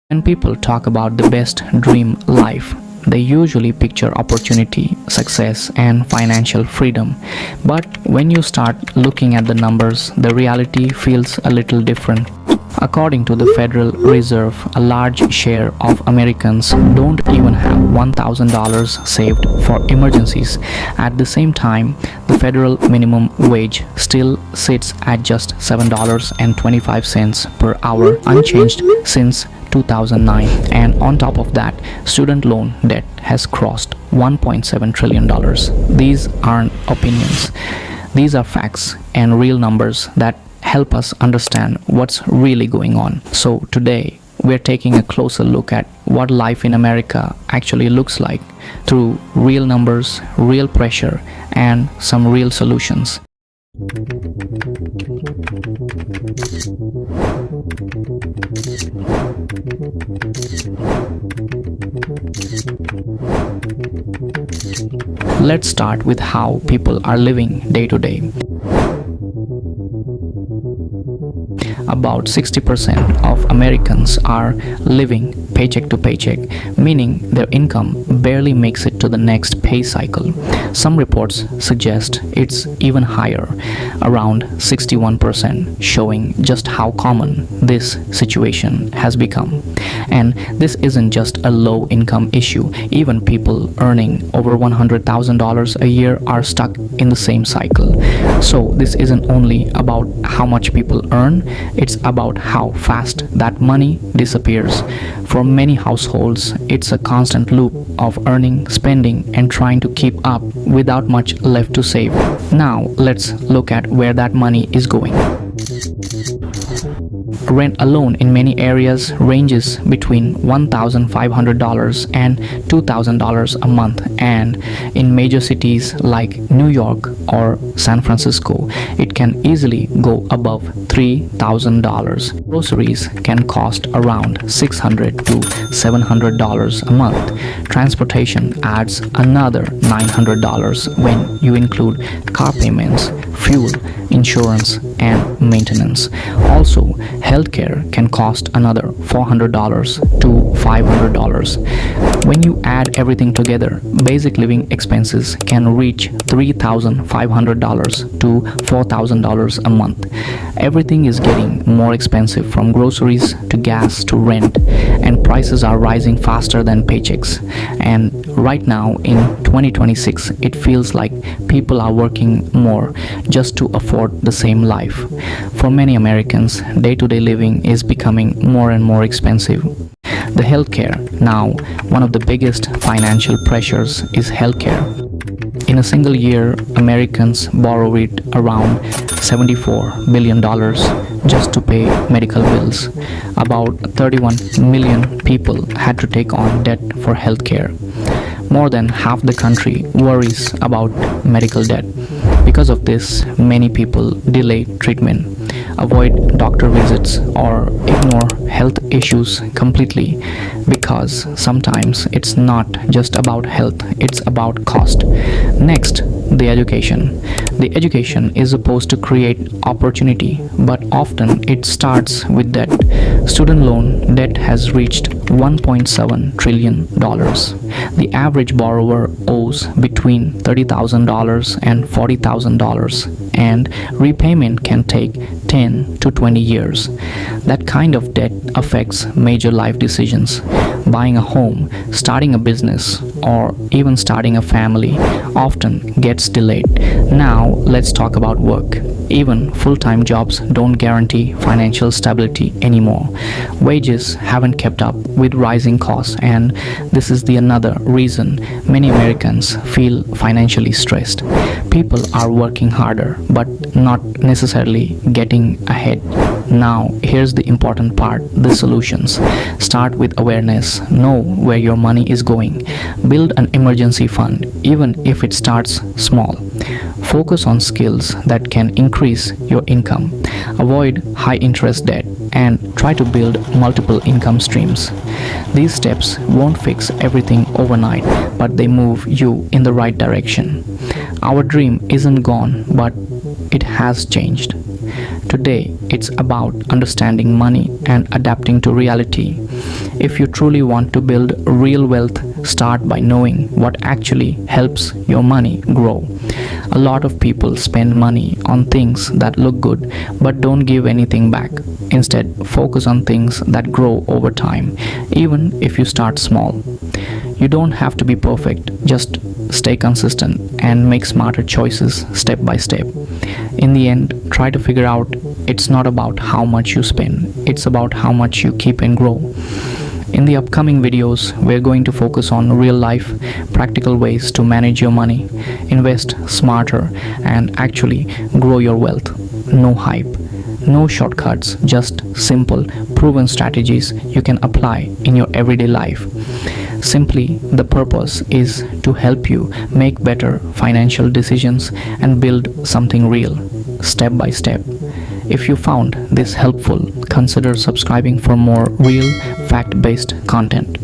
When people talk about the best dream life, they usually picture opportunity, success, and financial freedom. But when you start looking at the numbers, the reality feels a little different. According to the Federal Reserve, a large share of Americans don't even have $1,000 saved for emergencies. At the same time, the federal minimum wage still sits at just $7.25 per hour, unchanged since 2009, and on top of that, student loan debt has crossed $1.7 trillion. These aren't opinions, these are facts and real numbers that help us understand what's really going on. So today, we're taking a closer look at what life in America actually looks like through real numbers, real pressure, and some real solutions. Let's start with how people are living day to day. About 60% of Americans are living paycheck to paycheck, meaning their income barely makes it to the next pay cycle. Some reports suggest it's even higher, around 61%, showing just how common this situation has become. And this isn't just a low income issue. Even people earning over $100,000 a year are stuck in the same cycle. So this isn't only about how much people earn, it's about how fast that money disappears. For many households, it's a constant loop of earning, spending, and trying to keep up without much left to save. Now, let's look at where that money is going. Rent alone in many areas ranges between $1,500 and $2,000 a month, and in major cities like New York or San Francisco, it can easily go above $3,000. Groceries can cost around $600 to $700 a month. Transportation adds another $900 when you include car payments, fuel, insurance, and maintenance. Also, healthcare can cost another $400 to $500. When you add everything together, basic living expenses can reach $3,500 to $4,000 a month. Everything is getting more expensive, from groceries to gas to rent, and prices are rising faster than paychecks. And right now in 2026, it feels like people are working more just to afford the same life. For many Americans, day-to-day living is becoming more and more expensive. The healthcare. Now, one of the biggest financial pressures is healthcare. In a single year, Americans borrowed around $74 billion just to pay medical bills. About 31 million people had to take on debt for healthcare. More than half the country worries about medical debt. Because of this, many people delay treatment, avoid doctor visits, or ignore health issues completely, because sometimes it's not just about health, it's about cost. Next, the education. The education is supposed to create opportunity, but often it starts with debt. Student loan debt has reached $1.7 trillion. The average borrower owes between $30,000 and $40,000, and repayment can take 10 to 20 years. That kind of debt affects major life decisions. Buying a home, starting a business, or even starting a family often gets delayed. Now, let's talk about work. Even full-time jobs don't guarantee financial stability anymore. Wages haven't kept up with rising costs, and this is the another reason many Americans feel financially stressed. People are working harder, but not necessarily getting ahead. Now, here's the important part, the solutions. Start with awareness. Know where your money is going. Build an emergency fund, even if it starts small. Focus on skills that can increase your income. Avoid high interest debt and try to build multiple income streams. These steps won't fix everything overnight, but they move you in the right direction. Our dream isn't gone, but it has changed. To Today, it's about understanding money and adapting to reality. If you truly want to build real wealth, start by knowing what actually helps your money grow. A lot of people spend money on things that look good but don't give anything back. Instead, focus on things that grow over time, even if you start small. You don't have to be perfect, just stay consistent and make smarter choices step by step. In the end, try to figure out it's not about how much you spend, it's about how much you keep and grow. In the upcoming videos, we're going to focus on real life, practical ways to manage your money, invest smarter, and actually grow your wealth. No hype, no shortcuts, just simple, proven strategies you can apply in your everyday life. Simply, the purpose is to help you make better financial decisions and build something real, step by step. If you found this helpful, consider subscribing for more real, fact-based content.